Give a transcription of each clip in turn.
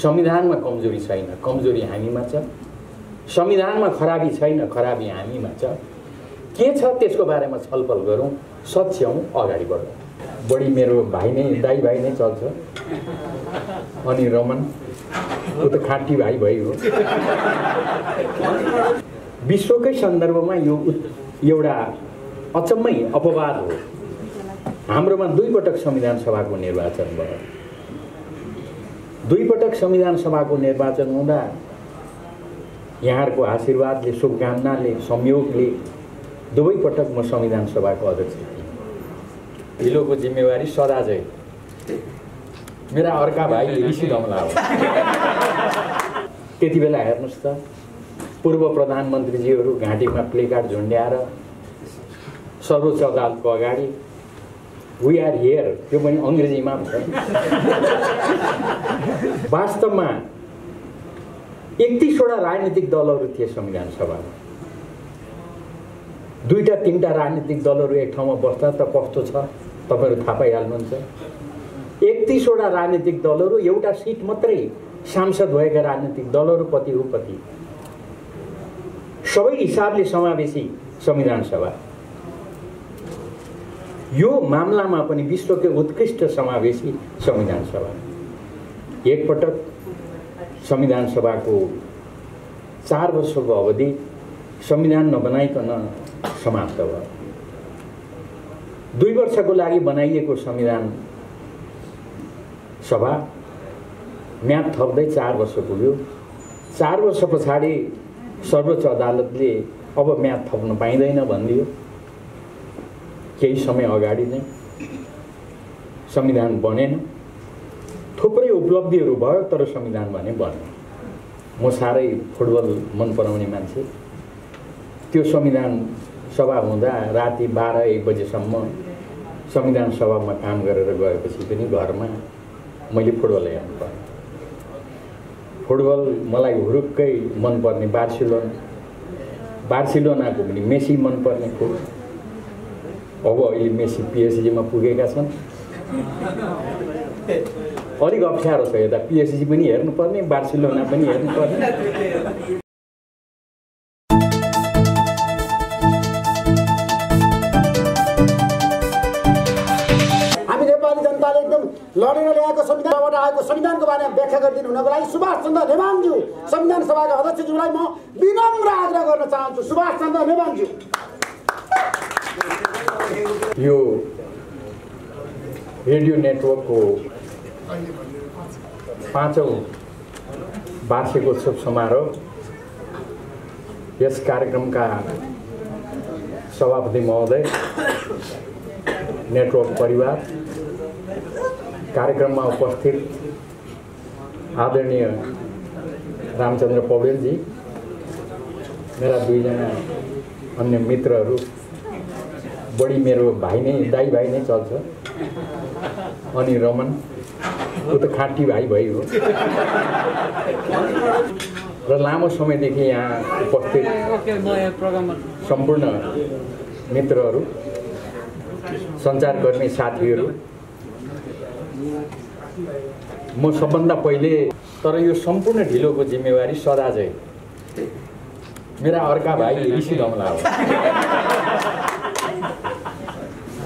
संविधानमा कमजोरी छैन, कमजोरी हामीमा छ। संविधानमा खराबी छैन, खराबी हामीमा छ। के छ त्यसको बारेमा छलफल गरौँ, सच्याउँ, अगाडि बढौँ। बढी मेरो भाइ नै, दाइ भाइ नै चल्छ। अनि रमन ऊ त खाटी भाइ भयो। विश्वकै सन्दर्भमा यो एउटा अचम्मै अपवाद हो। हाम्रोमा 2 पटक संविधान सभाको निर्वाचन भयो। 2 पटक संविधान सभाको निर्वाचन हुँदा यहाँहरूको आशीर्वादले, शुभकामनाले, संयोगले 2 पटक म संविधान सभाको अध्यक्ष थिएँ। ढिलोको जिम्मेवारी सदा चाहिँ मेरा अर्का भाइ ऋषि गमला हो। त्यति बेला हेर्नुहोस् त, पूर्व प्रधानमन्त्रीजीहरू घाँटीमा प्लेकार्ड झुन्ड्याएर सर्वोच्च अदालतको अगाडि वी आर हियर, त्यो पनि अङ्ग्रेजीमा छ। वास्तवमा 31वटा राजनीतिक दलहरू थिए संविधान सभामा। 2-3टा राजनीतिक दलहरू एक ठाउँमा बस्दा त कस्तो छ तपाईँहरू थाहा पाइहाल्नुहुन्छ। 31वटा राजनीतिक दलहरू, एउटा सिट मात्रै सांसद भएका राजनीतिक दलहरू कति हो कति, सबै हिसाबले समावेशी संविधान सभा। यो मामलामा पनि विश्वकै उत्कृष्ट समावेशी संविधान सभा। एक पटक संविधान सभाको 4 वर्षको अवधि संविधान नबनाइकन समाप्त भयो। 2 वर्षको लागि बनाइएको संविधान सभा म्याद थप्दै 4 वर्ष पुग्यो। 4 वर्ष पछाडि सर्वोच्च अदालतले अब म्याद थप्न पाइँदैन भनिदियो। केही समय अगाडि नै संविधान बनेन। थुप्रै उपलब्धिहरू भयो तर संविधान भने बनेन। म साह्रै फुटबल मन पराउने मान्छे। त्यो संविधान सभा हुँदा राति 12-1 बजेसम्म संविधान सभामा काम गरेर गएपछि पनि घरमा मैले फुटबल हेर्नु पर्यो। फुटबल मलाई हुरुक्कै मनपर्ने बार्सिलोनाको पनि मेसी मनपर्ने खुब। अब अहिले मेसी पिएसजीमा पुगेका छन्। अलिक अप्ठ्यारो छ यता, पिएसजी पनि हेर्नुपर्ने, बार्सिलोना पनि हेर्नुपर्ने। लडेर ल्याएको संविधानबाट आएको संविधानको बारेमा व्याख्या गरिदिनु हुनको लागि सुभाष चन्द्र नेवाङज्यू संविधान सभाका अध्यक्षज्यूलाई म विनम्र आग्रह गर्न चाहन्छु। सुभाष चन्द्र नेवाङज्यू। यो रेडियो नेटवर्कको 5औं वार्षिकोत्सव समारोह, यस कार्यक्रमका सभापति महोदय, नेटवर्क परिवार, कार्यक्रममा उपस्थित आदरणीय रामचन्द्र पौडेलजी, मेरा 2 जना अन्य मित्रहरू, बढी मेरो भाइ नै, दाइ भाइ नै चल्छ। अनि रमन ऊ त खाटी भाइ भयो। र लामो समयदेखि यहाँ उपस्थित सम्पूर्ण मित्रहरू, सञ्चारकर्मी साथीहरू, म सबभन्दा पहिले, तर यो सम्पूर्ण ढिलोको जिम्मेवारी सदा चाहिँ मेरा अर्का भाइ ऋषि गमला हो।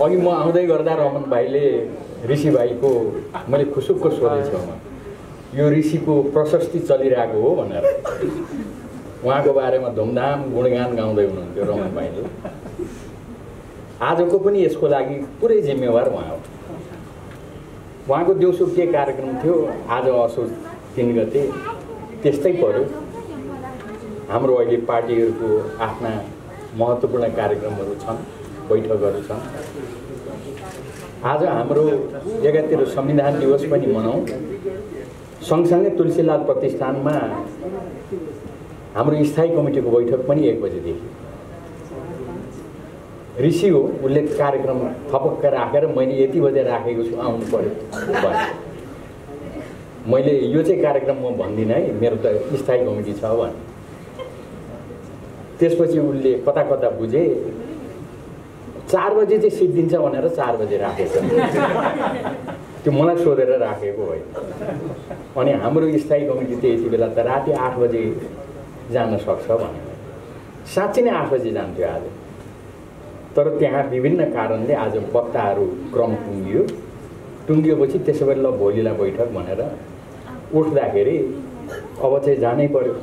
अघि म आउँदै गर्दा रमन भाइले ऋषि भाइको मैले खुसुक्क सोधेछु, यो ऋषिको प्रशस्ति चलिरहेको हो भनेर। उहाँको बारेमा धुमधाम गुणगान गाउँदै हुनुहुन्थ्यो रमन भाइले। आजको पनि यसको लागि पुरै जिम्मेवार उहाँ हो। उहाँको दिउँसो के कार्यक्रम थियो, आज असोज 3 गते त्यस्तै पर्यो। हाम्रो अहिले पार्टीहरूको आफ्ना महत्त्वपूर्ण कार्यक्रमहरू छन्, बैठकहरू छन्। आज हाम्रो जग्गातिर संविधान दिवस पनि मनाउँ। सँगसँगै तुलसीलाल प्रतिष्ठानमा हाम्रो स्थायी कमिटीको बैठक पनि 1 बजेदेखि। ऋषि हो, उसले कार्यक्रम थपक्क राखेर मैले यति बजे राखेको छु, आउनु पर्यो भने मैले यो चाहिँ कार्यक्रम म भन्दिनँ है, मेरो त स्थायी कमिटी छ भने। त्यसपछि उसले कता कता बुझे 4 बजे चाहिँ सिद्धिन्छ भनेर 4 बजे राखेछ। त्यो मलाई सोधेर राखेको होइन। अनि हाम्रो स्थायी कमिटी त यति बेला त राति 8 बजे जान सक्छ भने साँच्चै नै 8 बजे जान्थ्यो आज। तर त्यहाँ विभिन्न कारणले आज वक्ताहरू क्रम टुङ्गिएपछि त्यसो भए ल भोलिलाई बैठक भनेर उठ्दाखेरि अब चाहिँ जानै पर्यो,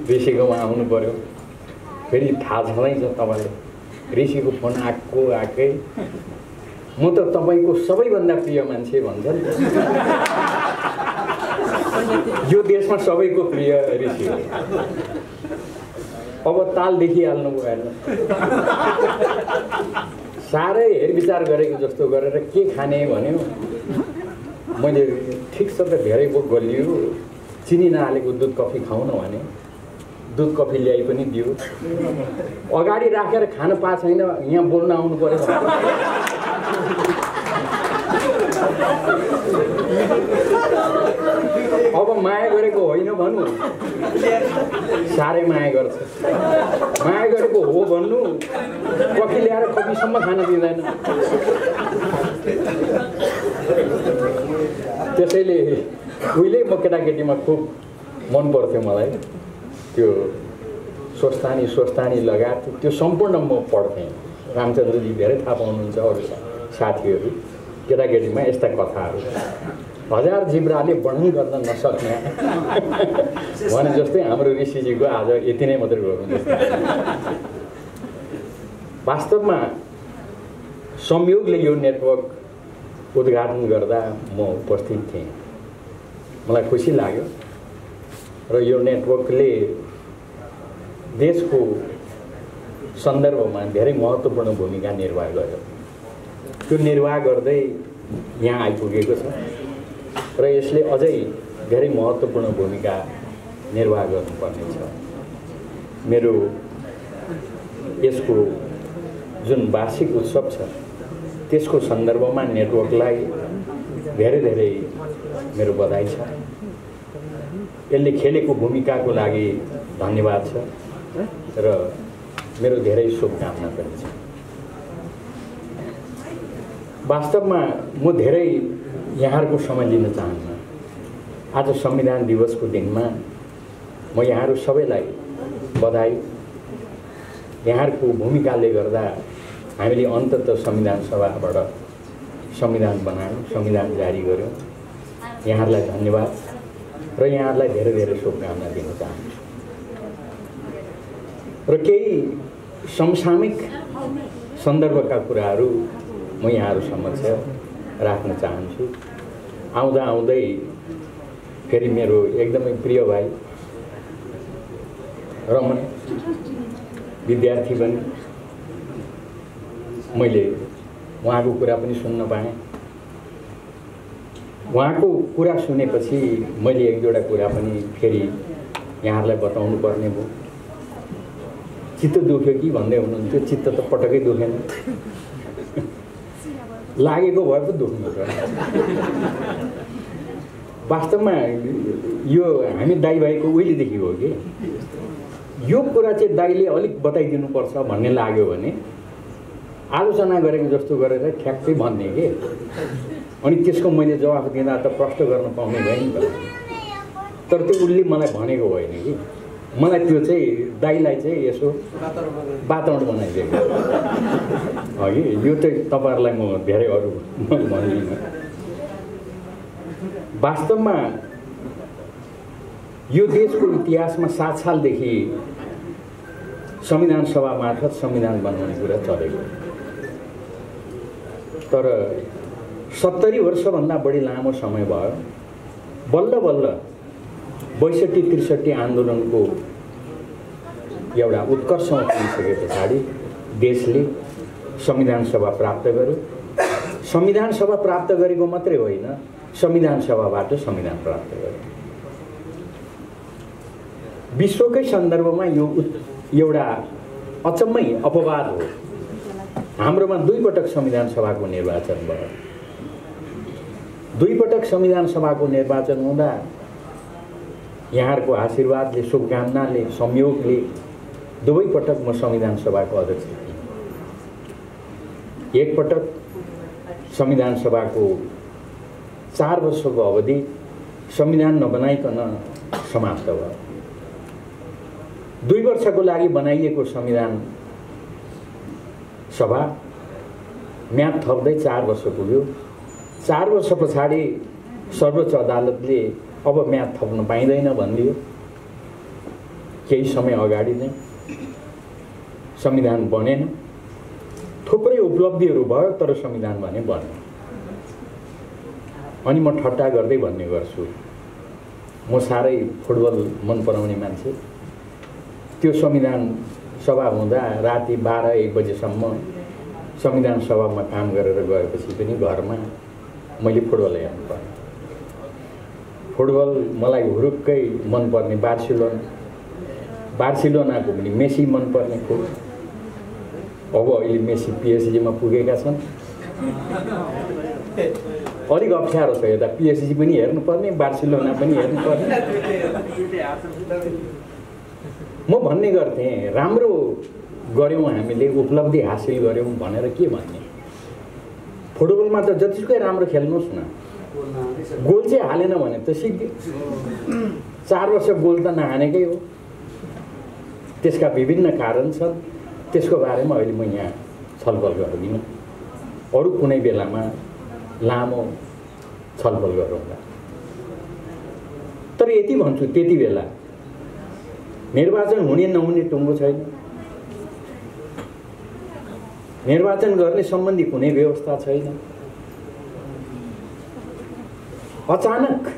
ऋषिकोमा आउनु पर्यो। फेरि थाहा छँदैछ तपाईँले, ऋषिको फोन आएकै म त तपाईँको सबैभन्दा प्रिय मान्छे भन्छ नि। यो देशमा सबैको प्रिय ऋषि हो। अब ताल देखिहाल्नु भएन। साह्रै हेरविचार गरेको जस्तो गरेर के खाने भन्यो। मैले ठिक छ त धेरै बोक गलियो, चिनी नहालेको दुध कफी खाउन भने दुध कफी ल्याइ पनि दियो। अगाडि राखेर खान पाएको छैन, यहाँ बोल्न आउनु पर्यो। अब माया गरेको होइन भन्नु, साह्रै माया गर्छ। माया गरेको हो भन्नु, कफी ल्याएर कफीसम्म खान दिँदैन। त्यसैले उहिले म केटाकेटीमा खुब मन पर्थ्यो मलाई त्यो स्वस्थानी लगायत त्यो सम्पूर्ण म पढ्थेँ। रामचन्द्रजी धेरै थाहा पाउनुहुन्छ, अरू साथीहरू। केटाकेटीमा यस्ता कथाहरू 1000 जिब्राले वर्णन गर्न नसक्ने भने जस्तै हाम्रो ऋषिजीको आज यति नै मात्रै गर्नु। वास्तवमा संयोगले यो नेटवर्क उद्घाटन गर्दा म उपस्थित थिएँ। मलाई खुसी लाग्यो र यो नेटवर्कले देशको सन्दर्भमा धेरै महत्त्वपूर्ण भूमिका निर्वाह गर्यो। त्यो निर्वाह गर्दै यहाँ आइपुगेको छ र यसले अझै धेरै महत्त्वपूर्ण भूमिका निर्वाह गर्नुपर्नेछ। मेरो यसको जुन वार्षिक उत्सव छ त्यसको सन्दर्भमा नेटवर्कलाई धेरै धेरै मेरो बधाई छ। यसले खेलेको भूमिकाको लागि धन्यवाद छ र मेरो धेरै शुभकामना पनि छ। वास्तवमा म धेरै यहाँहरूको समय लिन चाहन्न। आज संविधान दिवसको दिनमा म यहाँहरू सबैलाई बधाई। यहाँहरूको भूमिकाले गर्दा हामीले अन्ततः संविधान सभाबाट संविधान बनायौँ, संविधान जारी गर्यौँ। यहाँहरूलाई धन्यवाद र यहाँहरूलाई धेरै धेरै शुभकामना दिन चाहन्छु। र केही समसामयिक सन्दर्भका कुराहरू म यहाँहरू समक्ष राख्न चाहन्छु। आउँदै फेरि मेरो एकदमै प्रिय भाइ रमन विद्यार्थी पनि, मैले उहाँको कुरा पनि सुन्न पाएँ। उहाँको कुरा सुनेपछि मैले एक दुईवटा कुरा पनि फेरि यहाँहरूलाई बताउनु पर्ने भयो। चित्त दुख्यो कि भन्दै हुनुहुन्थ्यो। चित्त त पटक्कै दुखेन, लागेको भए पो दुख्नु छ। वास्तवमा यो हामी दाइ भाइको उहिलेदेखि हो कि यो कुरा चाहिँ दाइले अलिक बताइदिनुपर्छ भन्ने लाग्यो भने आलोचना गरेको जस्तो गरेर ठ्याक्कै भन्ने के। अनि त्यसको मैले जवाफ दिँदा त प्रश्न गर्न पाउने भएँ नि त। तर त्यो उसले मलाई भनेको होइन कि, मलाई त्यो चाहिँ दाइलाई चाहिँ यसो वातावरण बनाइदिएको अघि। यो चाहिँ तपाईँहरूलाई म धेरै अरू भन्दिनँ। वास्तवमा यो देशको इतिहासमा 7 सालदेखि संविधान सभा मार्फत संविधान बनाउने कुरा चलेको। तर 70 वर्षभन्दा बढी लामो समय भयो। बल्ल बल्ल 62-63 आन्दोलनको एउटा उत्कर्षमा पुगिसके पछाडि देशले संविधान सभा प्राप्त गर्यो। संविधान सभा प्राप्त गरेको मात्रै होइन, संविधान सभाबाट संविधान प्राप्त गर्यो। विश्वकै सन्दर्भमा यो एउटा अचम्मै अपवाद हो। हाम्रोमा 2 पटक संविधान सभाको निर्वाचन भयो। 2 पटक संविधान सभाको निर्वाचन हुँदा यहाँहरूको आशीर्वादले, शुभकामनाले, संयोगले 2 पटक म संविधान सभाको अध्यक्ष थिएँ। 1 पटक संविधान सभाको 4 वर्षको अवधि संविधान नबनाइकन समाप्त भयो। 2 वर्षको लागि बनाइएको संविधान सभा म्याद थप्दै 4 वर्ष पुग्यो। 4 वर्ष पछाडि सर्वोच्च अदालतले अब म्याद थप्न पाइँदैन भनिदियो। केही समय अगाडि नै संविधान बनेन। थुप्रै उपलब्धिहरू भयो तर संविधान भने बनेन। अनि म ठट्टा गर्दै भन्ने गर्छु, म साह्रै फुटबल मन पराउने मान्छे। त्यो संविधान सभा हुँदा राति 12-1 बजेसम्म संविधान सभामा काम गरेर गएपछि पनि घरमा मैले फुटबल हेर्नु पर्यो। फुटबल मलाई हुरुक्कै मनपर्ने बार्सिलोनाको पनि मेसी मनपर्ने खुब। अब अहिले मेसी पिएसजीमा पुगेका छन्। अलिक अप्ठ्यारो छ यता पिएसजी पनि हेर्नुपर्ने, बार्सिलोना पनि हेर्नुपर्ने। म भन्ने गर्थेँ राम्रो गऱ्यौँ, हामीले उपलब्धि हासिल गऱ्यौँ भनेर के भन्ने। फुटबलमा त जतिसुकै राम्रो खेल्नुहोस् न, गोल चाहिँ हालेन भने त सिद्धि। 4 वर्ष गोल त नहानेकै हो। त्यसका विभिन्न कारण छन्, त्यसको बारेमा अहिले म यहाँ छलफल गर्दिनँ। अरू कुनै बेलामा लामो छलफल गरौँला। तर यति भन्छु, त्यति बेला निर्वाचन हुने नहुने टुङ्गो छैन। निर्वाचन गर्ने सम्बन्धी कुनै व्यवस्था छैन। अचानक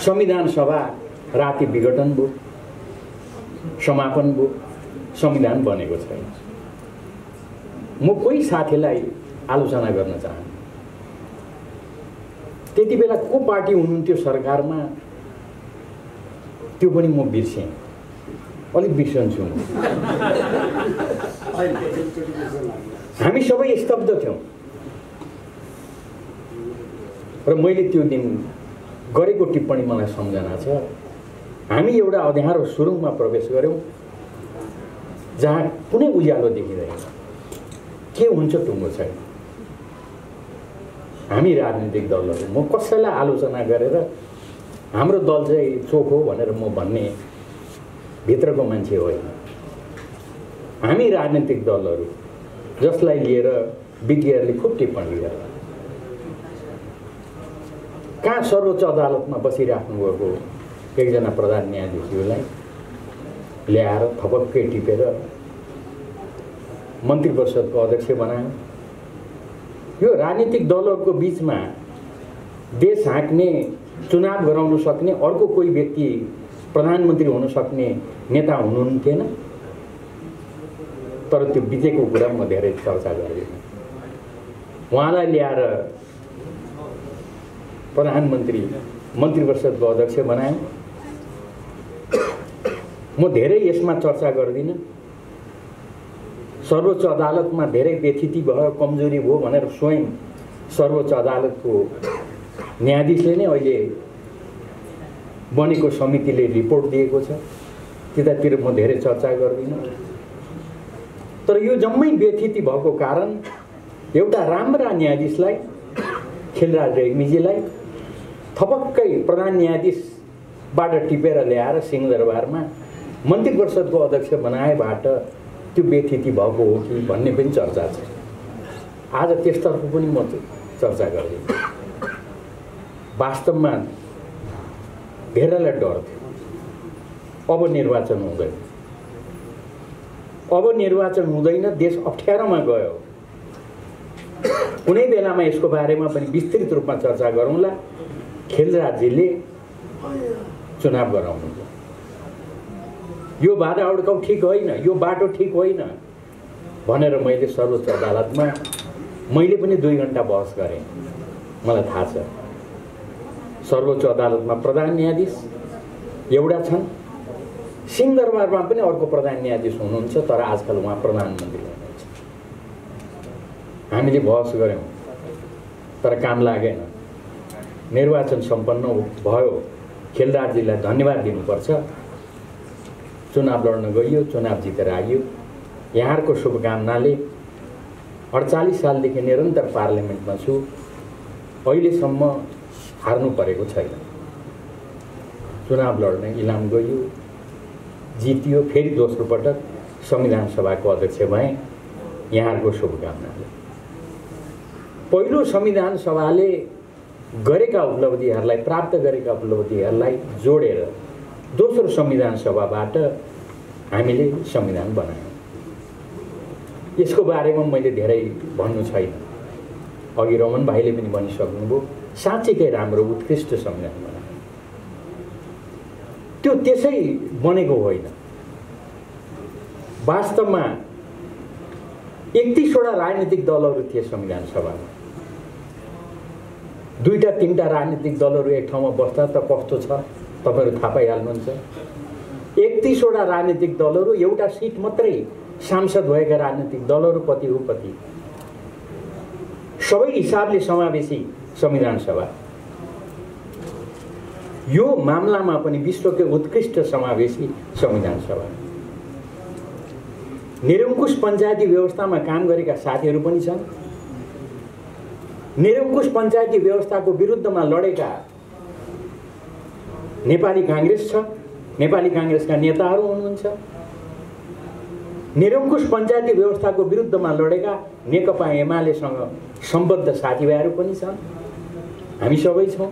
संविधान सभा राति विघटन भयो, समापन भयो, संविधान बनेको छैन। म कोही साथीलाई आलोचना गर्न चाहन्छु। त्यति बेला को पार्टी हुनुहुन्थ्यो सरकारमा, त्यो पनि म बिर्सेँ, अलिक बिर्सन्छु। हामी सबै स्तब्ध थियौँ र मैले त्यो दिन गरेको टिप्पणी मलाई सम्झना छ। हामी एउटा अँध्यारो सुरुङमा प्रवेश गऱ्यौँ जहाँ कुनै उज्यालो देखिँदैन, के हुन्छ टुङ्गो छैन। हामी राजनीतिक दलहरू, म कसैलाई आलोचना गरेर हाम्रो दल चाहिँ चोख हो भनेर म भन्ने भित्रको मान्छे होइन। हामी राजनीतिक दलहरू जसलाई लिएर विज्ञहरूले खुब टिप्पणी गरे। कहाँ सर्वोच्च अदालतमा बसिराख्नु भएको एकजना प्रधान न्यायाधीशलाई ल्याएर थपक्कै टिपेर मन्त्री परिषदको अध्यक्ष बनायो। यो राजनीतिक दलहरूको बिचमा देश हाँक्ने, चुनाव गराउन सक्ने अर्को कोही व्यक्ति प्रधानमन्त्री हुन सक्ने नेता हुनुहुन्थेन। तर त्यो बितेको कुरा म धेरै चर्चा गर्दिनँ। उहाँलाई ल्याएर प्रधानमन्त्री मन्त्री परिषदको अध्यक्ष बनायो। म धेरै यसमा चर्चा गर्दिनँ। सर्वोच्च अदालतमा धेरै व्यथिति भयो, कमजोरी भयो भनेर स्वयं सर्वोच्च अदालतको न्यायाधीशले नै अहिले बनेको समितिले रिपोर्ट दिएको छ। त्यतातिर म धेरै चर्चा गर्दिनँ। तर यो जम्मै व्यथिति भएको कारण एउटा राम्रा न्यायाधीशलाई, खिलराज रेग्मीजीलाई थपक्कै प्रधान न्यायाधीशबाट टिपेर ल्याएर सिंहदरबारमा मन्त्री परिषदको अध्यक्ष बनाएबाट त्यो व्यथिति भएको हो कि भन्ने पनि चर्चा छ। आज त्यसतर्फ पनि म चर्चा गर्दिनँ। वास्तवमा धेरैलाई डर थियो, अब निर्वाचन हुँदैन, अब निर्वाचन हुँदैन, देश अप्ठ्यारोमा गयो। कुनै बेलामा यसको बारेमा पनि विस्तृत रूपमा चर्चा गरौँला। खिलराजजीले चुनाव गराउनु, यो बाधा अड्काउ ठिक होइन, यो बाटो ठिक होइन भनेर मैले सर्वोच्च अदालतमा मैले पनि 2 घण्टा बहस गरेँ। मलाई थाहा छ सर्वोच्च अदालतमा प्रधान न्यायाधीश एउटा छन्, सिंहदरबारमा पनि अर्को प्रधान न्यायाधीश हुनुहुन्छ, तर आजकल उहाँ प्रधानमन्त्री हुनुहुन्छ। हामीले बहस गऱ्यौँ तर काम लागेन। निर्वाचन सम्पन्न भयो। खिलराजजीलाई धन्यवाद दिनुपर्छ। चुनाव लड्न गइयो, चुनाव जितेर आइयो। यहाँहरूको शुभकामनाले 48 सालदेखि निरन्तर पार्लियामेन्टमा छु। अहिलेसम्म हार्नु परेको छैन। चुनाव लड्न इलाम गयो, जितियो, फेरि दोस्रो पटक संविधान सभाको अध्यक्ष भए। यहाँहरूको शुभकामनाले पहिलो संविधान सभाले गरेका उपलब्धिहरूलाई, प्राप्त गरेका उपलब्धिहरूलाई जोडेर दोस्रो संविधान सभाबाट हामीले संविधान बनायौँ। यसको बारेमा मैले धेरै भन्नु छैन। अघि रमन भाइले पनि भनिसक्नुभयो, साँच्चैकै राम्रो उत्कृष्ट संविधान बनायो। त्यो त्यसै बनेको होइन। वास्तवमा 31वटा राजनीतिक दलहरू थिए संविधान सभामा। 2-3टा राजनीतिक दलहरू एक ठाउँमा बस्दा त कस्तो छ तपाईहरु थाहा पाइहाल्नुहुन्छ। 31वटा राजनीतिक दलहरू, एउटा सिट मात्रै सांसद भएका राजनीतिक दलहरू कति हो कति, सबै हिसाबले समावेशी संविधान सभा। यो मामलामा पनि विश्वकै उत्कृष्ट समावेशी संविधान सभा। निरंकुश पञ्चायती व्यवस्थामा काम गरेका साथीहरू पनि छन्। निरंकुश पञ्चायती व्यवस्थाको विरुद्धमा लडेका नेपाली कांग्रेस छ, नेपाली कांग्रेसका नेताहरू हुनुहुन्छ। निरंकुश पञ्चायती व्यवस्थाको विरुद्धमा लडेका नेकपा एमालेसँग सम्बद्ध साथीभाइहरू पनि छन्। हामी सबै छौँ।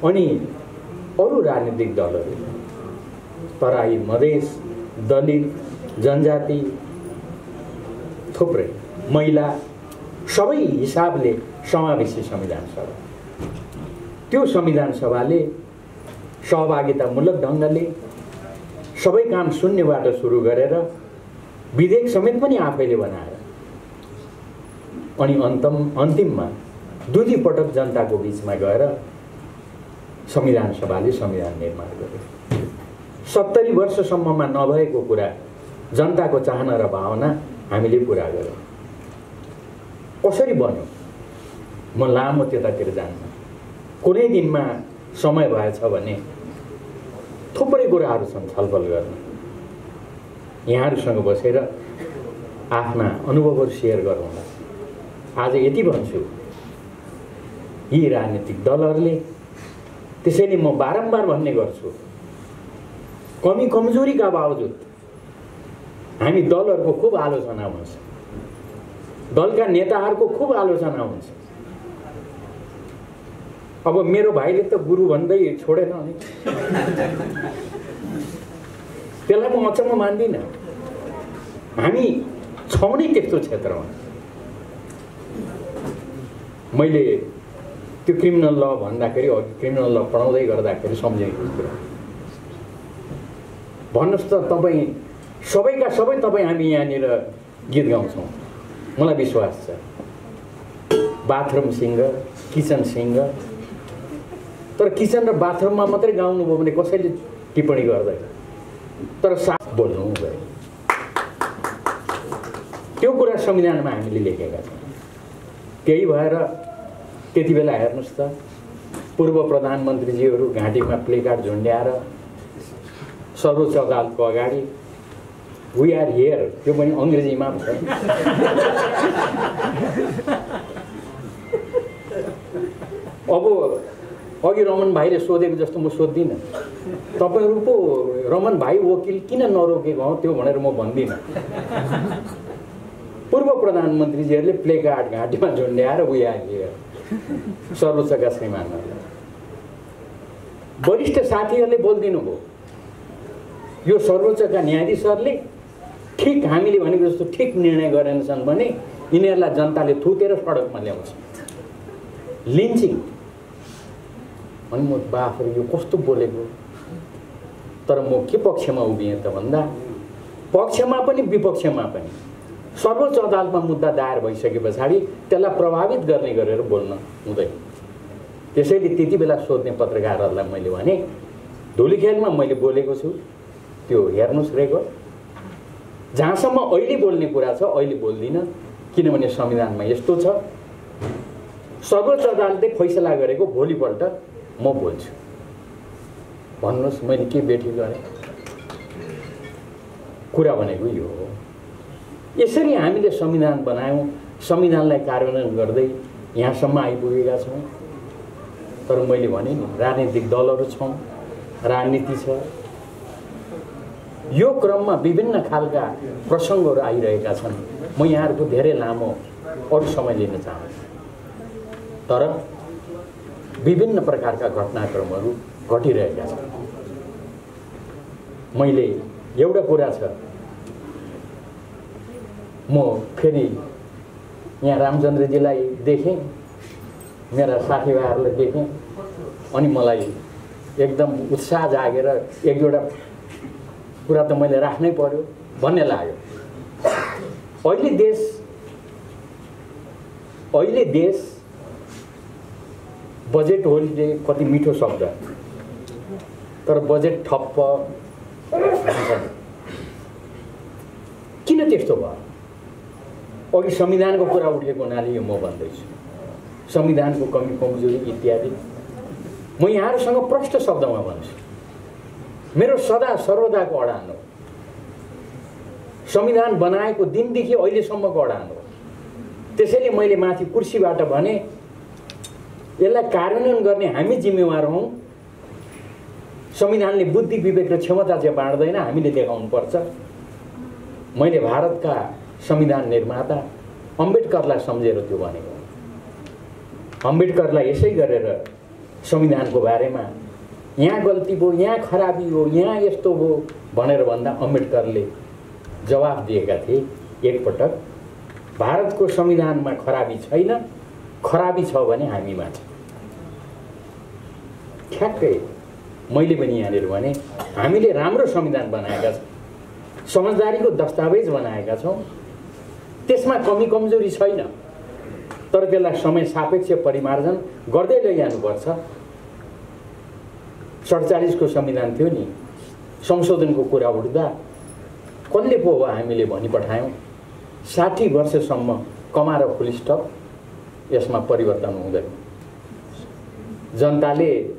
अनि अरू राजनीतिक दलहरू, तराई, मधेस, दलित, जनजाति, थुप्रै, महिला, सबै हिसाबले समावेशी संविधान सभा। त्यो संविधान सभाले सहभागितामूलक ढङ्गले सबै काम शून्यबाट सुरु गरेर विधेयक समेत पनि आफैले बनाएर अनि अन्तिममा 2 पटक जनताको बीचमा गएर संविधान सभाले संविधान निर्माण गर्यो। 70 वर्षसम्ममा नभएको कुरा, जनताको चाहना र भावना हामीले पूरा गर्यौँ। कसरी बन्यो म लामो त्यतातिर जान्न। कुनै दिनमा समय भएछ भने थुप्रै कुराहरू छन् छलफल गर्ने। यहाँहरूसँग बसेर आफ्ना अनुभवहरू सेयर गरौँला। आज यति भन्छु, यी राजनीतिक दलहरूले, त्यसैले म बारम्बार भन्ने गर्छु, कमी कमजोरीका बावजुद हामी दलहरूको खूब आलोचना हुन्छ, दलका नेताहरूको खूब आलोचना हुन्छ। अब मेरो भाइले त गुरु भन्दै छोडेन नि, त्यसलाई म अचम्म मान्दिनँ। हामी छौँ नै त्यस्तो क्षेत्रमा। मैले त्यो क्रिमिनल ल भन्दाखेरि, क्रिमिनल ल पढाउँदै गर्दाखेरि सम्झेको कुरा भन्नुहोस् त, तपाईँ सबैका सबै तपाईँ हामी यहाँनिर गीत गाउँछौँ, मलाई विश्वास छ। बाथरुम सिङ्गर, किचन सिङ्गर, तर किचन र बाथरुममा मात्रै गाउनुभयो भने कसैले टिप्पणी गर्दैन, तर साथ बोल्नु भयो। त्यो कुरा संविधानमा हामीले लेखेका छौँ। त्यही भएर त्यति बेला हेर्नुहोस् त, पूर्व प्रधानमन्त्रीजीहरू घाँटीमा प्लेकार्ड झुन्ड्याएर सर्वोच्च अदालतको अगाडि वी आर हियर, त्यो पनि अङ्ग्रेजीमा छ। अब अघि रमन भाइले सोधेको जस्तो म सोध्दिनँ, तपाईँहरू पो रमन भाइ वकिल किन नरोकेको हौ त्यो भनेर म भन्दिनँ। पूर्व प्रधानमन्त्रीजीहरूले प्लेकार्ड घाँटीमा झुन्ड्याएर वी आर हियर, सर्वोच्चका श्रीमानहरूले, वरिष्ठ साथीहरूले बोलिदिनु भयो। यो सर्वोच्चका न्यायाधीशहरूले ठिक हामीले भनेको जस्तो ठिक निर्णय गरेनछन् भने यिनीहरूलाई जनताले थुतेर सडकमा ल्याउँछ, लिन्चिङ। अनि म बाफरे यो कस्तो बोलेको, तर म के पक्षमा उभिएँ त भन्दा, पक्षमा पनि विपक्षमा पनि सर्वोच्च अदालतमा मुद्दा दायर भइसके पछाडि त्यसलाई प्रभावित गर्ने गरेर बोल्न हुँदैन। त्यसैले त्यति बेला सोध्ने पत्रकारहरूलाई मैले भने, धुलीखेलमा मैले बोलेको छु, त्यो हेर्नुहोस् रेकर्ड। जहाँसम्म अहिले बोल्ने कुरा छ अहिले बोल्दिनँ, किनभने संविधानमा यस्तो छ। सर्वोच्च अदालतले फैसला गरेको भोलिपल्ट म बोल्छु। भन्नुहोस् मैले के बेठी गरेँ? कुरा भनेको यो हो। यसरी हामीले संविधान बनायौँ, संविधानलाई कार्यान्वयन गर्दै यहाँसम्म आइपुगेका छौँ। तर मैले भने नि राजनीतिक दलहरू छौँ, राजनीति छ। यो क्रममा विभिन्न खालका प्रसङ्गहरू आइरहेका छन्। म यहाँहरूको धेरै लामो अरू समय लिन चाहन्छु, तर विभिन्न प्रकारका घटनाक्रमहरू घटिरहेका छन्। मैले एउटा कुरा छ, म फेरि यहाँ रामचन्द्रजीलाई देखेँ, मेरा साथीभाइहरूलाई देखेँ, अनि मलाई एकदम उत्साह जागेर एक दुईवटा कुरा त मैले राख्नै पर्यो भन्ने लाग्यो। अहिले देश बजेट होलिडे कति मिठो शब्द, तर बजेट ठप्प किन त्यस्तो भयो? अघि संविधानको कुरा उठेको हुनाले यो म भन्दैछु, संविधानको कमी कमजोरी इत्यादि। म यहाँहरूसँग प्रष्ट शब्दमा भन्छु, मेरो सदा सर्वदाको अडान हो, संविधान बनाएको दिनदेखि अहिलेसम्मको अडान हो। त्यसैले मैले माथि कुर्सीबाट भने यसलाई कार्यान्वयन गर्ने हामी जिम्मेवार हौँ। संविधानले बुद्धि विवेक र क्षमता चाहिँ बाँड्दैन, हामीले देखाउनुपर्छ। मैले भारतका संविधान निर्माता अम्बेडकरलाई सम्झेर त्यो भनेको। अम्बेडकरलाई यसै गरेर संविधानको बारेमा यहाँ गल्ती भयो, यहाँ खराबी हो, यहाँ यस्तो भयो भनेर भन्दा अम्बेडकरले जवाफ दिएका थिए एकपटक, भारतको संविधानमा खराबी छैन, खराबी छ भने हामीमा छ। ठ्याक्कै मैले पनि यहाँनिर भने हामीले राम्रो संविधान बनाएका छौँ, समझदारीको दस्तावेज बनाएका छौँ, त्यसमा कमी कमजोरी छैन, तर त्यसलाई समय सापेक्ष परिमार्जन गर्दै लैजानुपर्छ। 47 को संविधान थियो नि, संशोधनको कुरा उठ्दा कसले पो हो हामीले भनिपठायौँ 60 वर्षसम्म कमाएर फुल स्टप, यसमा परिवर्तन हुँदैन। जनताले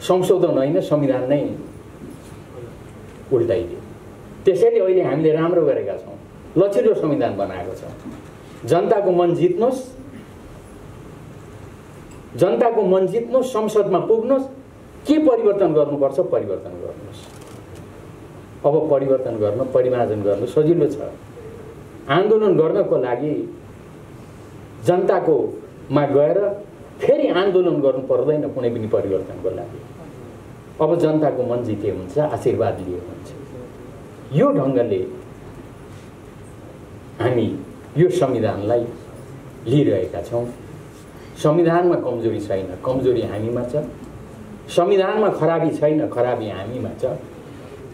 संशोधन होइन संविधान नै उल्टाइदियो। त्यसैले अहिले हामीले राम्रो गरेका छौँ, लचिलो संविधान बनाएको छ। जनताको मन जित्नुहोस्, जनताको मन जित्नुहोस्, संसदमा पुग्नुहोस्, के परिवर्तन गर्नुपर्छ परिवर्तन गर्नुहोस्। अब परिवर्तन गर्न, परिमार्जन गर्न सजिलो छ। आन्दोलन गर्नको लागि जनताको मा गएर फेरि आन्दोलन गर्नु पर्दैन कुनै पनि परिवर्तनको लागि। अब जनताको मन जिते हुन्छ, आशीर्वाद लिए हुन्छ। यो ढङ्गले हामी यो संविधानलाई लिइरहेका छौँ। संविधानमा कमजोरी छैन, कमजोरी हामीमा छ। संविधानमा खराबी छैन, खराबी हामीमा छ।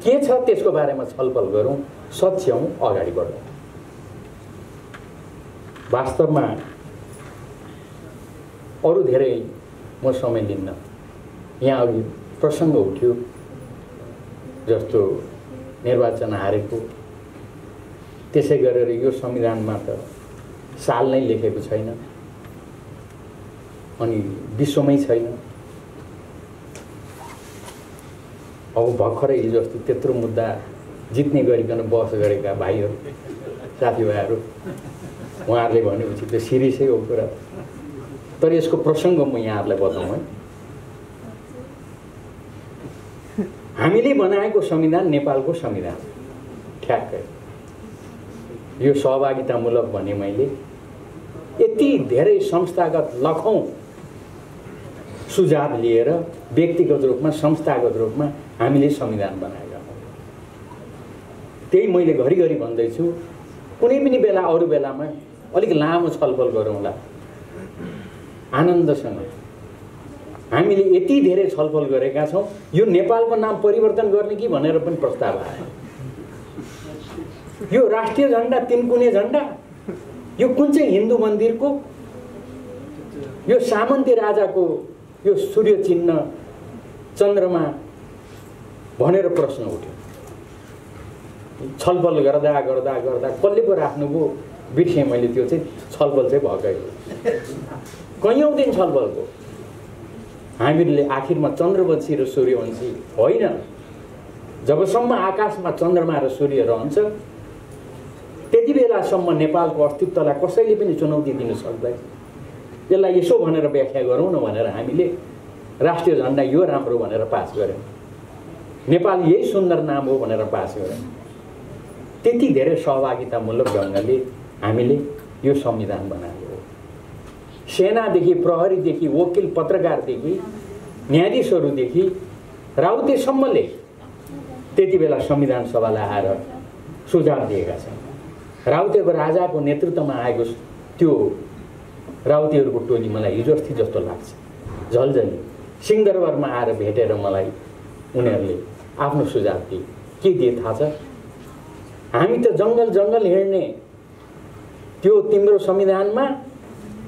के छ त्यसको बारेमा छलफल गरौँ, सच्याउँ, अगाडि बढौँ। वास्तवमा अरू धेरै म समय लिन्न। यहाँ अघि प्रसङ्ग उठ्यो जस्तो निर्वाचन हारेको, त्यसै गरेर यो संविधानमा त साल नै लेखेको छैन, अनि विश्वमै छैन। अब भर्खरै हिजो अस्ति त्यत्रो मुद्दा जित्ने गरिकन बहस गरेका भाइहरू साथीभाइहरू, उहाँहरूले भनेपछि त्यो सिरियसै हो कुरा। तर यसको प्रसङ्ग म यहाँहरूलाई बताउँ है। हामीले बनाएको संविधान नेपालको संविधान ठ्याक्कै यो सहभागितामूलक भने मैले यति धेरै संस्थागत लखौँ सुझाव लिएर व्यक्तिगत रूपमा संस्थागत रूपमा हामीले संविधान बनाएका हौँ। त्यही मैले घरिघरि भन्दैछु, कुनै पनि बेला अरू बेलामा अलिक लामो छलफल गरौँला आनन्दसँग। हामीले यति धेरै छलफल गरेका छौँ, यो नेपालको नाम परिवर्तन गर्ने कि भनेर पनि प्रस्ताव आयो। यो राष्ट्रिय झन्डा तिनकुने झन्डा, यो कुन चाहिँ हिन्दू मन्दिरको, यो सामन्ती राजाको यो सूर्य चिन्ह चन्द्रमा भनेर प्रश्न उठ्यो। छलफल गर्दा गर्दा गर्दा कसले पो राख्नुभयो बिर्सेँ मैले। त्यो चाहिँ छलफल चाहिँ भएकै हो, कैयौँ दिन छलफलको। हामीहरूले आखिरमा चन्द्रवंशी र सूर्यवंशी होइन, जबसम्म आकाशमा चन्द्रमा र सूर्य रहन्छ त्यति बेलासम्म नेपालको अस्तित्वलाई कसैले पनि चुनौती दिन सक्दैन। यसलाई यसो भनेर व्याख्या गरौँ न भनेर हामीले राष्ट्रिय झन्डा यो राम्रो भनेर पास गर्यौँ। नेपाल यही सुन्दर नाम हो भनेर पास गर्यौँ। त्यति धेरै सहभागितामूलक ढङ्गले हामीले यो संविधान बनाएको हो। सेनादेखि, प्रहरीदेखि, वकिल, पत्रकारदेखि, न्यायाधीशहरूदेखि राउतेसम्मले त्यति बेला संविधान सभालाई आएर सुझाव दिएका छन्। राउतेको राजाको नेतृत्वमा आएको त्यो राउतेहरूको टोली मलाई हिजो अस्ति जस्तो लाग्छ। झलझली सिंहदरबारमा आएर भेटेर मलाई उनीहरूले आफ्नो सुझाव दिए। के दिए थाहा छ? हामी त जङ्गल जङ्गल हिँड्ने, त्यो तिम्रो संविधानमा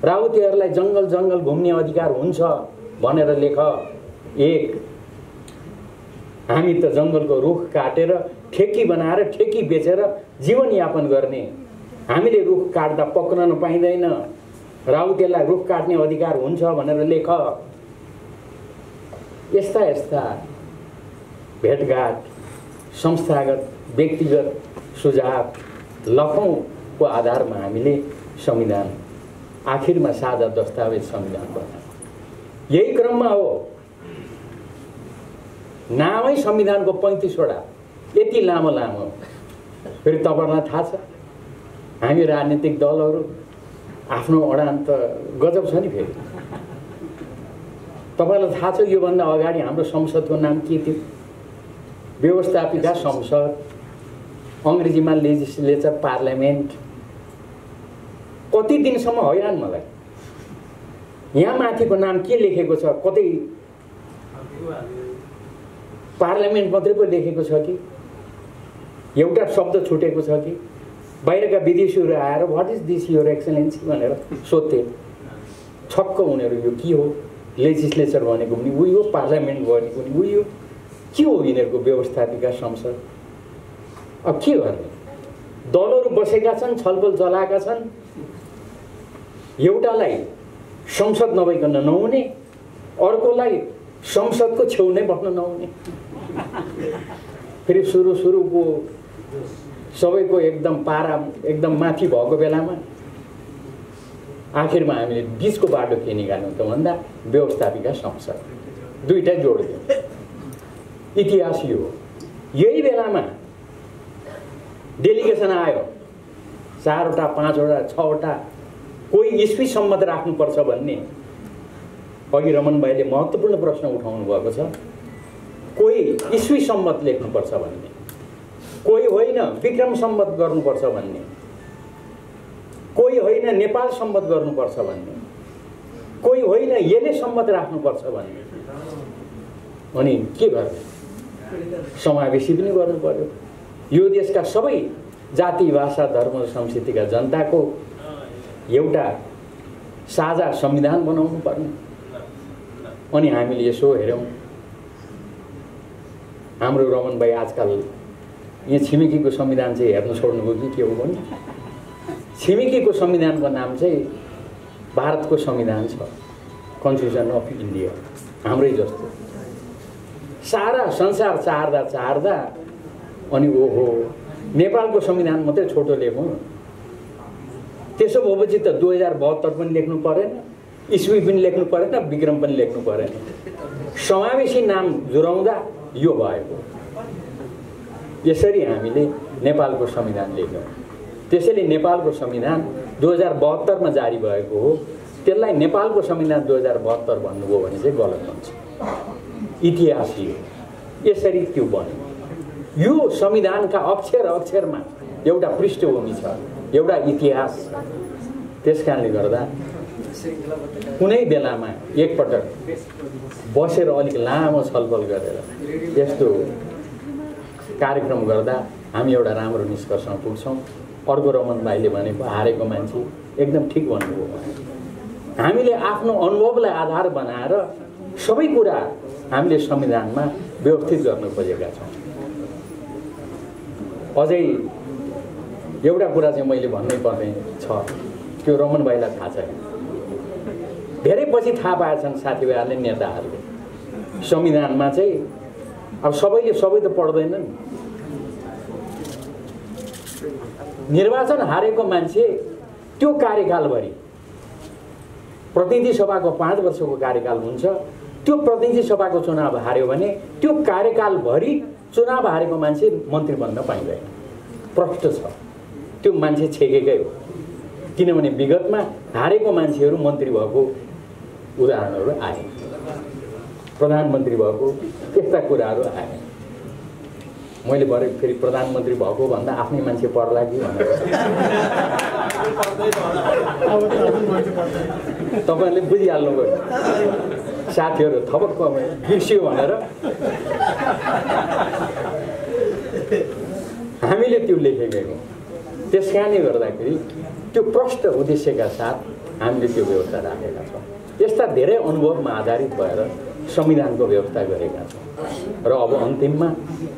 राउतेहरूलाई जङ्गल जङ्गल घुम्ने अधिकार हुन्छ भनेर लेख। एक, हामी त जङ्गलको रुख काटेर ठेकी बनाएर ठेकी बेचेर जीवनयापन गर्ने, हामीले रुख काट्दा पक्रन पाइँदैन, राउतेलाई रुख काट्ने अधिकार हुन्छ भनेर लेख। यस्ता यस्ता भेटघाट, संस्थागत, व्यक्तिगत सुझाव लखौँको आधारमा हामीले संविधान आखिरमा साझा दस्तावेज संविधान बनायौँ। यही क्रममा हो नामै संविधानको 35वटा, यति लामो लामो। फेरि तपाईँहरूलाई थाहा छ हामी राजनीतिक दलहरू आफ्नो अडान त गजब छ नि। फेरि तपाईँलाई थाहा छ योभन्दा अगाडि हाम्रो संसदको नाम के थियो? व्यवस्थापिका संसद, अङ्ग्रेजीमा लेजिस्लेचर पार्लियामेन्ट। कति दिनसम्म हैरान मलाई यहाँ माथिको नाम के लेखेको छ, कतै पार्लियामेन्ट मात्रै पो लेखेको छ कि एउटा शब्द छुटेको छ कि? बाहिरका विदेशीहरू आएर what is this your Excellency भनेर सोध्थे। छक्क उनीहरू यो के हो? लेजिस्लेचर भनेको पनि उही हो, पार्लियामेन्ट भनेको पनि उही हो, के हो यिनीहरूको व्यवस्थापिका संसद? अब के गर्ने? दलहरू बसेका छन्, छलफल चलाएका छन्। एउटालाई संसद नभइकन नहुने, अर्कोलाई संसदको छेउ नै बस्न नहुने। फेरि सुरुको सबैको एकदम पारा एकदम माथि भएको बेलामा आखिरमा हामीले बिचको बाटो के निकाल्नु त भन्दा व्यवस्थापिका संसद, दुईटा जोडिदियो। इतिहास यो हो। यही बेलामा डेलिगेसन आयो 4वटा, 5वटा, 6वटा, कोही इस्वी सम्मत राख्नुपर्छ भन्ने अघि रमन भाइले महत्त्वपूर्ण प्रश्न उठाउनु भएको छ। कोही इस्वी सम्मत लेख्नुपर्छ भन्ने, कोही होइन विक्रम सम्मत गर्नुपर्छ भन्ने, कोही होइन नेपाल सम्मत गर्नुपर्छ भन्ने, कोही होइन यसले सम्मत राख्नुपर्छ भन्ने। अनि के गर्ने? समावेशी पनि गर्नु पर्यो। यो देशका सबै जाति, भाषा, धर्म, संस्कृतिका जनताको एउटा साझा संविधान बनाउनु पर्ने। अनि हामीले यसो हेरौँ, हाम्रो रमन भाइ आजकल यहाँ छिमेकीको संविधान चाहिँ हेर्न छोड्नुभयो कि के हो भने? छिमेकीको संविधानको नाम चाहिँ भारतको संविधान छ, कन्स्टिट्युसन अफ इन्डिया, हाम्रै जस्तो। सारा संसार चार्दा अनि ओहो नेपालको संविधान मात्रै छोटो लेखौँ। त्यसो भएपछि त 2072 पनि लेख्नु परेन, इस्वी पनि लेख्नु परेन, विक्रम पनि लेख्नु परेन। समावेशी नाम जुराउँदा यो भएको। यसरी हामीले नेपालको संविधान लेख्यौँ। त्यसैले नेपालको संविधान 2072 मा जारी भएको हो। त्यसलाई नेपालको संविधान 2072 भन्नुभयो भने चाहिँ गलत हुन्छ। इतिहास यो यसरी त्यो बन्यो। यो संविधानका अक्षर अक्षरमा एउटा पृष्ठभूमि छ, एउटा इतिहास। त्यसकारणले गर्दा कुनै बेलामा एकपटक बसेर अलिक लामो छलफल गरेर यस्तो कार्यक्रम गर्दा हामी एउटा राम्रो निष्कर्षमा पुग्छौँ। अर्को रमन भाइले भनेको हारेको मान्छे एकदम ठिक भन्नुभयो। हामीले आफ्नो अनुभवलाई आधार बनाएर सबै कुरा हामीले संविधानमा व्यवस्थित गर्न खोजेका छौँ। अझै एउटा कुरा चाहिँ मैले भन्नै पर्ने छ, त्यो रमन भाइलाई थाहा छैन। धेरै पछि थाहा पाएछन् साथीभाइहरूले, नेताहरूले। संविधानमा चाहिँ अब सबैले सबै त पढ्दैनन्। निर्वाचन हारेको मान्छे त्यो कार्यकालभरि प्रतिनिधि सभाको 5 वर्षको कार्यकाल हुन्छ। त्यो प्रतिनिधि सभाको चुनाव हार्यो भने त्यो कार्यकालभरि चुनाव हारेको मान्छे मन्त्री बन्न पाइँदैन। प्रष्ट छ, त्यो मान्छे छेकेकै हो। किनभने विगतमा हारेको मान्छेहरू मन्त्री भएको उदाहरणहरू आए, प्रधानमन्त्री भएको त्यस्ता कुराहरू आए। मैले भरे फेरि प्रधानमन्त्री भएको भन्दा आफ्नै मान्छे पर्ला कि भनेर तपाईँहरूले बुझिहाल्नुभयो। साथीहरू थपक्क बिर्सियो भनेर हामीले त्यो लेखेकै हो। त्यस कारणले गर्दाखेरि त्यो प्रष्ट उद्देश्यका साथ हामीले त्यो व्यवस्था राखेका छौँ। यस्ता धेरै अनुभवमा आधारित भएर संविधानको व्यवस्था गरेका छौँ र अब अन्तिममा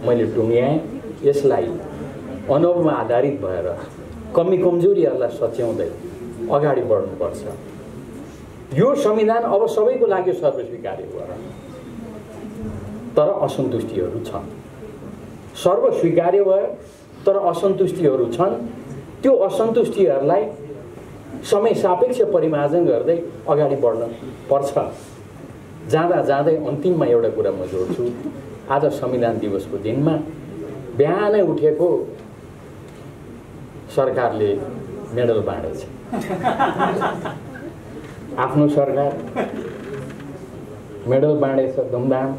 मैले टुङ्ग्याएँ, यसलाई अनुभवमा आधारित भएर कमी कमजोरीहरूलाई सच्याउँदै अगाडि बढ्नुपर्छ। यो संविधान अब सबैको लागि सर्वस्वीकार्य भयो, तर असन्तुष्टिहरू छन्। सर्वस्वीकार्य भयो तर असन्तुष्टिहरू छन्। त्यो असन्तुष्टिहरूलाई समय सापेक्ष परिमार्जन गर्दै अगाडि बढ्न पर्छ। जाँदा जाँदै अन्तिममा एउटा कुरा म जोड्छु। आज संविधान दिवसको दिनमा बिहानै उठेको सरकारले मेडल बाँडेछ। आफ्नो सरकार मेडल बाँडेछ धुमधाम।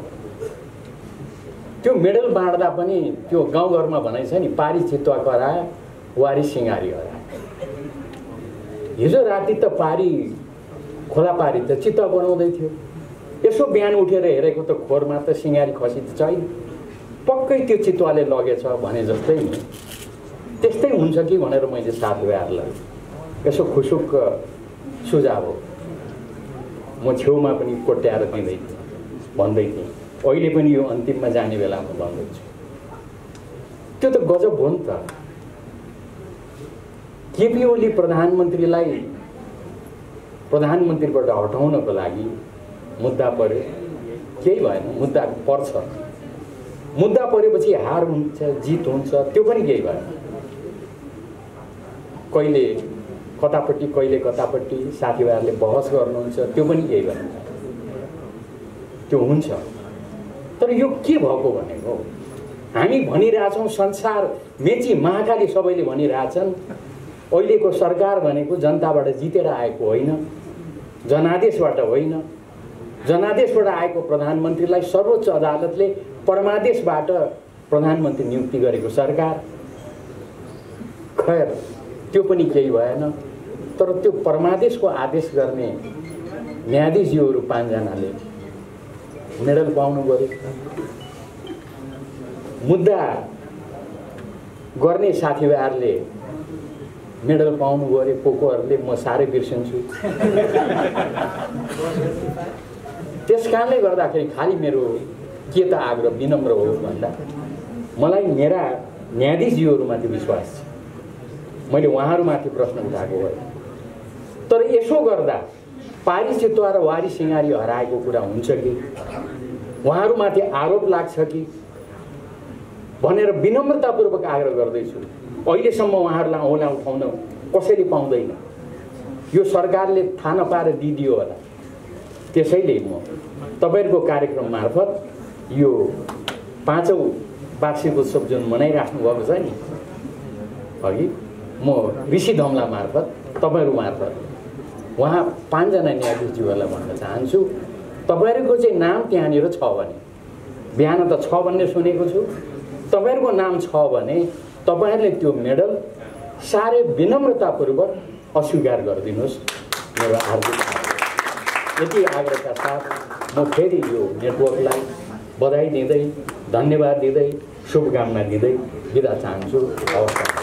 त्यो मेडल बाँड्दा पनि त्यो गाउँघरमा भनाइ छ नि, पारी चितुवा कराए वारी सिँगारी हराए। हिजो राति त पारी खोला पारी त चितुवा बनाउँदै थियो। यसो बिहान उठेर हेरेको त खोरमा त सिँगारी खसी त छैन। पक्कै त्यो चितुवाले लगेछ भने जस्तै नि, त्यस्तै हुन्छ कि भनेर मैले साथीभाइहरूलाई यसो खुसुक्क सुझाव हो म छेउमा पनि कोट्याएर दिँदै भन्दै थिएँ। अहिले पनि यो अन्तिममा जाने बेलामा भन्दैछु। त्यो त गजब हो नि त। केपी ओली प्रधानमन्त्रीलाई प्रधानमन्त्रीबाट हटाउनको लागि मुद्दा पर्यो, केही भएन। मुद्दा पर्छ, मुद्दा परेपछि हार हुन्छ जित हुन्छ, त्यो पनि केही भएन। कहिले कतापट्टि कहिले कतापट्टि साथीभाइहरूले बहस गर्नुहुन्छ, त्यो पनि केही भएन। त्यो हुन्छ। तर यो के भएको भनेको हामी भनिरहेछौँ, संसार मेची महाकाली सबैले भनिरहेछन् अहिलेको सरकार भनेको जनताबाट जितेर आएको होइन, जनादेशबाट होइन। जनादेशबाट आएको प्रधानमन्त्रीलाई सर्वोच्च अदालतले परमादेशबाट प्रधानमन्त्री नियुक्ति गरेको सरकार। खैर त्यो पनि केही भएन। तर त्यो परमादेशको आदेश गर्ने न्यायाधीशज्यूहरू 5 जनाले मेडल पाउनु गयो। मुद्दा गर्ने साथीभाइहरूले मेडल पाउनु गरे, कोकोहरूले म साह्रै बिर्सन्छु। त्यस कारणले गर्दाखेरि खालि मेरो के त आग्रह विनम्र हो भन्दा मलाई मेरा न्यायाधीशज्यूहरूमाथि विश्वास छ। मैले उहाँहरूमाथि प्रश्न उठाएको भए, तर यसो गर्दा पारी चितुवा र वारी सिँगारी हराएको कुरा हुन्छ कि, उहाँहरूमाथि आरोप लाग्छ कि भनेर विनम्रतापूर्वक आग्रह गर्दैछु। अहिलेसम्म उहाँहरूलाई औँला उठाउन कसैले पाउँदैन। यो सरकारले थाहा नपाएर दिदियो होला। त्यसैले म तपाईँहरूको कार्यक्रम मार्फत यो 5औं वार्षिक उत्सव जुन मनाइराख्नु भएको छ नि अघि, म ऋषि धमला मार्फत तपाईँहरू मार्फत उहाँ 5 जना न्यायाधीशज्यूहरूलाई भन्न चाहन्छु, तपाईँहरूको चाहिँ नाम त्यहाँनिर छ भने, बिहान त छ भन्ने सुनेको छु, तपाईँहरूको नाम छ भने तपाईँहरूले त्यो मेडल साह्रै विनम्रतापूर्वक अस्वीकार गरिदिनुहोस्। मेरो हार्दिक यति आग्रहका साथ म फेरि यो नेटवर्कलाई बधाई दिँदै, धन्यवाद दिँदै, शुभकामना दिँदै बिदा चाहन्छु। हवस्।